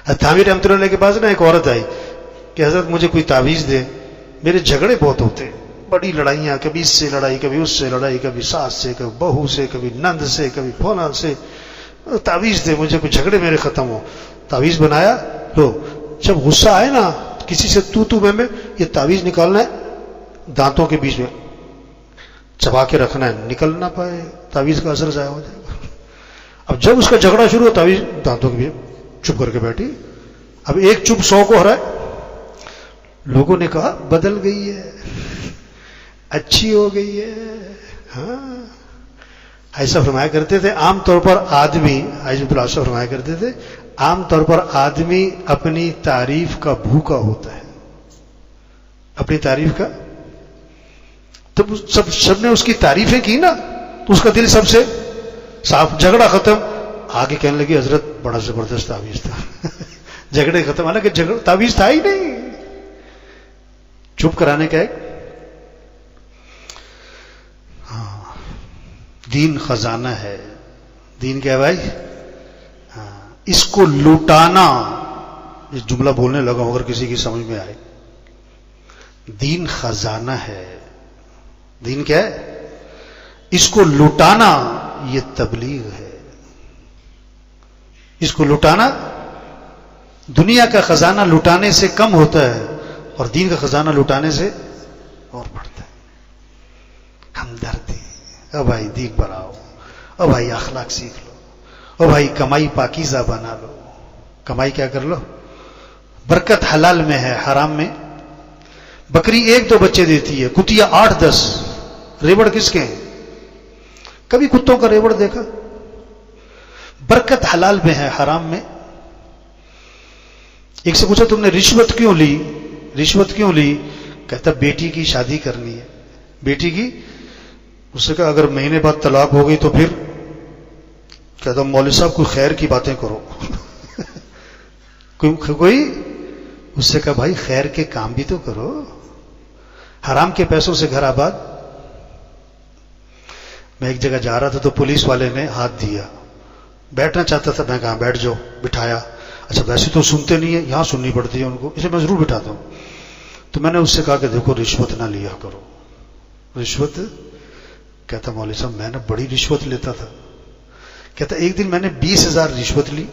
थानवी रहमतुल्लाह के पास ना एक औरत आई कि हजरत मुझे कोई तावीज़ दे, मेरे झगड़े बहुत होते, बड़ी लड़ाइयाँ, कभी इससे लड़ाई, कभी उससे लड़ाई, कभी सास से, कभी बहू से, कभी नंद से, कभी फोना से, तावीज़ दे मुझे, कोई झगड़े मेरे खत्म हो। तावीज़ बनाया, लो जब गुस्सा आए ना किसी से तू मैं ये तावीज़ निकालना है, दांतों के बीच में चबा के रखना है, निकल ना पाए, तावीज़ का असर जाया हो जाएगा। अब जब उसका झगड़ा शुरू हो, तावीज़ दांतों के बीच चुप करके बैठी। अब एक चुप 100 को हराए। लोगों ने कहा बदल गई है, अच्छी हो गई है। हाँ, ऐसा फरमाया करते थे आमतौर पर आदमी, ऐसा फरमाया करते थे आमतौर पर आदमी अपनी तारीफ का भूखा होता है, अपनी तारीफ का। तो सबने उसकी तारीफें की ना तो उसका दिल सबसे साफ, झगड़ा खत्म। आगे कहने लगी हजरत बड़ा जबरदस्त तावीज़ था। झगड़े खत्म, हालांकि झगड़ा तावीज़ था ही नहीं, चुप कराने का एक। हाँ, दीन खजाना है। दीन क्या है भाई? हाँ, इसको लुटाना, ये जुमला बोलने लगा अगर किसी की समझ में आए, दीन खजाना है। दीन क्या है? इसको लुटाना ये तबलीग है। इसको लुटाना, दुनिया का खजाना लुटाने से कम होता है और दीन का खजाना लुटाने से और बढ़ता है। हमदर्दी, ओ भाई दीन बढ़ाओ, ओ भाई अखलाक सीख लो, ओ भाई कमाई पाकीज़ा बना लो। कमाई क्या कर लो? बरकत हलाल में है, हराम में। बकरी 1-2 बच्चे देती है, कुतिया 8-10। रेवड़ किसके हैं? कभी कुत्तों का रेवड़ देखा? बरकत हलाल में है, हराम में। एक से पूछा तुमने रिश्वत क्यों ली? रिश्वत क्यों ली? कहता बेटी की शादी करनी है। बेटी की? उससे कहा अगर महीने बाद तलाक हो गई तो फिर? कहता मौलवी साहब कोई खैर की बातें करो। कोई उससे कहा भाई खैर के काम भी तो करो, हराम के पैसों से घर आबाद। मैं एक जगह जा रहा था तो पुलिस वाले ने हाथ दिया, बैठना चाहता था, मैं कहा बैठ जाओ, बिठाया। अच्छा वैसे तो सुनते नहीं है, यहां सुननी पड़ती है उनको, इसे मैं जरूर बिठाता हूं। तो मैंने उससे कहा कि देखो रिश्वत ना लिया करो। रिश्वत? कहता मौलवी साहब मैं ना बड़ी रिश्वत लेता था। कहता एक दिन मैंने 20,000 रिश्वत ली,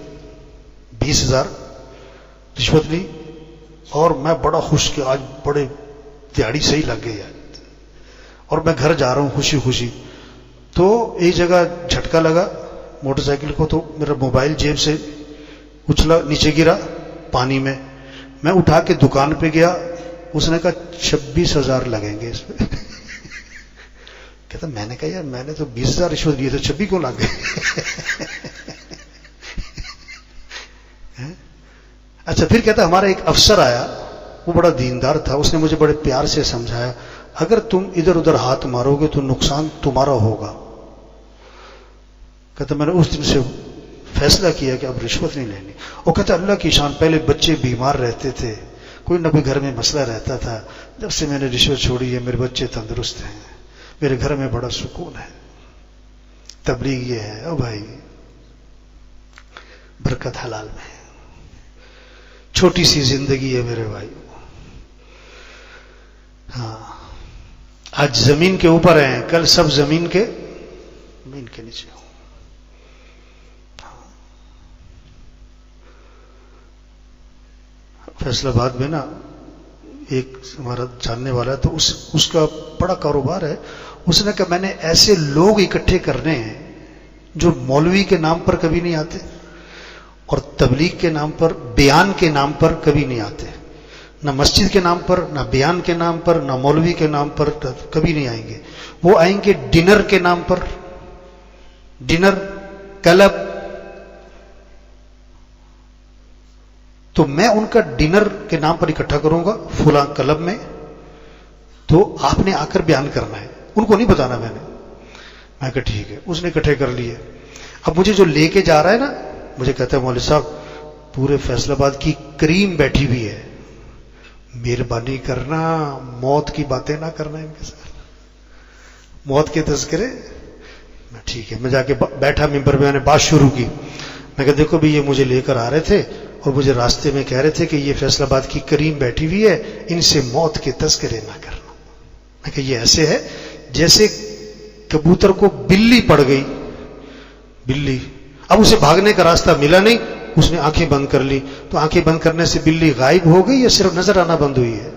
20,000 रिश्वत ली और मैं बड़ा खुश कि आज बड़े दिहाड़ी सही लग गई है। और मैं घर जा रहा हूं खुशी खुशी, तो एक जगह झटका लगा मोटरसाइकिल को, तो मेरा मोबाइल जेब से उछला, नीचे गिरा पानी में। मैं उठा के दुकान पे गया, उसने कहा 26,000 लगेंगे इसमें। कहता मैंने कहा यार मैंने तो 20,000 रिश्वत दिए थे, 26 क्यों लग गए? अच्छा फिर कहता हमारा एक अफसर आया, वो बड़ा दीनदार था, उसने मुझे बड़े प्यार से समझाया अगर तुम इधर उधर हाथ मारोगे तो नुकसान तुम्हारा होगा। कहता मैंने उस दिन से फैसला किया कि अब रिश्वत नहीं लेनी। वो कहता अल्लाह की शान, पहले बच्चे बीमार रहते थे, कोई न कोई घर में मसला रहता था, जब से मैंने रिश्वत छोड़ी है मेरे बच्चे तंदुरुस्त हैं, मेरे घर में बड़ा सुकून है। तबलीग ये है, ओ भाई बरकत हलाल में है। छोटी सी जिंदगी है मेरे भाई। हाँ, आज जमीन के ऊपर हैं, कल सब जमीन के नीचे हो। फैसलाबाद में ना एक हमारा जानने वाला है, तो उसका बड़ा कारोबार है। उसने कहा मैंने ऐसे लोग इकट्ठे करने हैं जो मौलवी के नाम पर कभी नहीं आते और तबलीग के नाम पर, बयान के नाम पर कभी नहीं आते। ना मस्जिद के नाम पर, ना बयान के नाम पर, ना मौलवी के नाम पर कभी नहीं आएंगे। वो आएंगे डिनर के नाम पर, डिनर क्लब। तो मैं उनका डिनर के नाम पर इकट्ठा करूंगा फुला क्लब में, तो आपने आकर बयान करना है, उनको नहीं बताना मैंने। मैं कहा ठीक है, उसने इकट्ठे कर लिए। अब मुझे जो लेके जा रहा है ना, मुझे कहता है मौलवी साहब पूरे फैसलाबाद की क्रीम बैठी हुई है, मेहरबानी करना मौत की बातें ना करना इनके साथ, मौत के तज़किरे। मैं ठीक है, मैं जाके बैठा मिंबर पे, मैंने बात शुरू की। मैं कहा देखो भी ये मुझे लेकर आ रहे थे اور مجھے راستے میں کہہ رہے تھے کہ یہ فیصل آباد کی کریم بیٹھی ہوئی ہے، ان سے موت کے تذکرے نہ کرنا۔ میں کہ یہ ایسے ہے جیسے کبوتر کو بلی پڑ گئی، بلی، اب اسے بھاگنے کا راستہ ملا نہیں، اس نے آنکھیں بند کر لی، تو آنکھیں بند کرنے سے بلی غائب ہو گئی یا صرف نظر آنا بند ہوئی ہے؟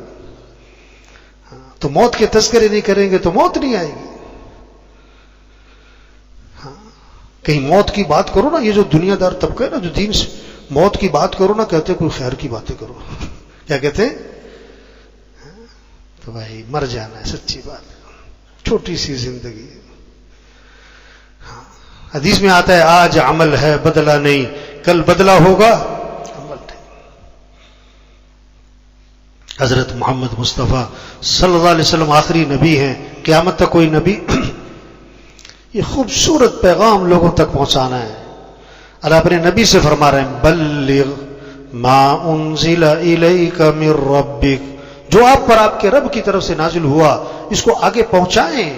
تو موت کے تذکرے نہیں کریں گے تو موت نہیں آئے گی۔ کہیں موت کی بات کرو نا، یہ جو دنیا دار طبقہ ہے نا جو دین سے موت کی بات کرو نا، کہتے کوئی خیر کی باتیں کرو۔ کیا کہتے ہیں؟ تو بھائی مر جانا ہے، سچی بات ہے، چھوٹی سی زندگی ہے۔ حدیث میں آتا ہے آج عمل ہے بدلہ نہیں، کل بدلہ ہوگا عمل نہیں۔ حضرت محمد مصطفیٰ صلی اللہ علیہ وسلم آخری نبی ہیں، قیامت تک کوئی نبی۔ یہ خوبصورت پیغام لوگوں تک پہنچانا ہے۔ اللہ اپنے نبی سے فرما رہے ہیں بلغ ما انزل الیک من ربک، جو آپ پر آپ کے رب کی طرف سے نازل ہوا اس کو آگے پہنچائیں۔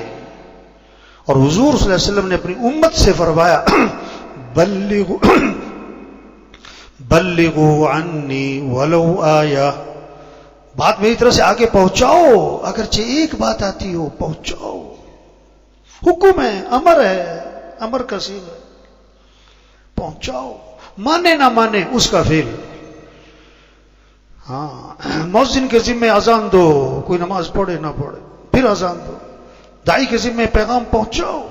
اور حضور صلی اللہ علیہ وسلم نے اپنی امت سے فرمایا بلغوا عنی ولو آیہ، بات میری طرف سے آگے پہنچاؤ، اگرچہ ایک بات آتی ہو پہنچاؤ۔ حکم ہے، امر ہے، امر کا صیغہ ہے، پہنچاؤ، مانے نہ مانے اس کا فعل۔ ہاں، مؤذن کے ذمہ اذان دو، کوئی نماز پڑھے نہ پڑھے، پھر اذان دو۔ داعی کے ذمہ پیغام پہنچاؤ۔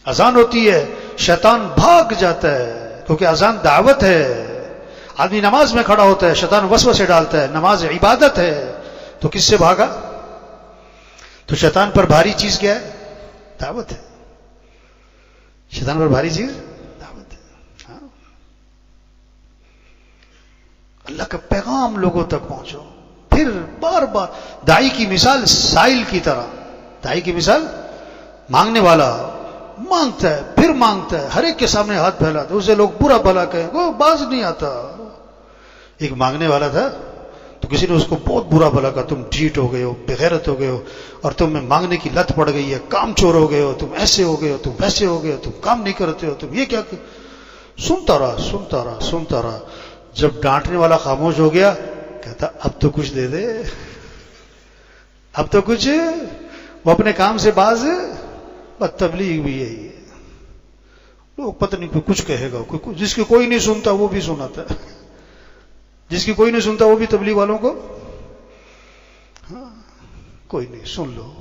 اذان ہوتی ہے شیطان بھاگ جاتا ہے، کیونکہ اذان دعوت ہے۔ آدمی نماز میں کھڑا ہوتا ہے، شیطان وسوسے ڈالتا ہے، نماز عبادت ہے، تو کس سے بھاگا؟ تو شیطان پر بھاری چیز کیا ہے؟ دعوت ہے۔ شیطان پر بھاری چیز دعوت ہے۔ ہاں، اللہ کا پیغام لوگوں تک پہنچو۔ پھر بار بار داعی کی مثال سائل کی طرح، داعی کی مثال مانگنے والا مانگتا ہے، پھر مانگتا ہے، ہر ایک کے سامنے ہاتھ پھیلاتا ہے، اسے لوگ برا بھلا کہیں وہ باز نہیں آتا۔ ایک مانگنے والا تھا تو کسی نے اس کو بہت برا بھلا کہا، تم ڈھیٹ ہو گئے ہو، بغیرت ہو گئے ہو، اور تم میں مانگنے کی لت پڑ گئی ہے، کام چور ہو گئے ہو، تم ایسے ہو گئے ہو، تم ویسے ہو گئے ہو، تم کام نہیں کرتے ہو، تم یہ کیا سنتا رہا سنتا رہا سنتا رہا۔ جب ڈانٹنے والا خاموش ہو گیا، کہتا اب تو کچھ دے دے، اب تو کچھ، وہ اپنے کام سے باز۔ بس تبلیغ بھی یہی ہے، لوگ پتہ نہیں کوئی کچھ کہے گا، کوئی جس کی کوئی نہیں سنتا وہ بھی سناتا ہے، جس کی کوئی نہیں سنتا وہ بھی تبلیغ والوں کو، ہاں کوئی نہیں سن لو۔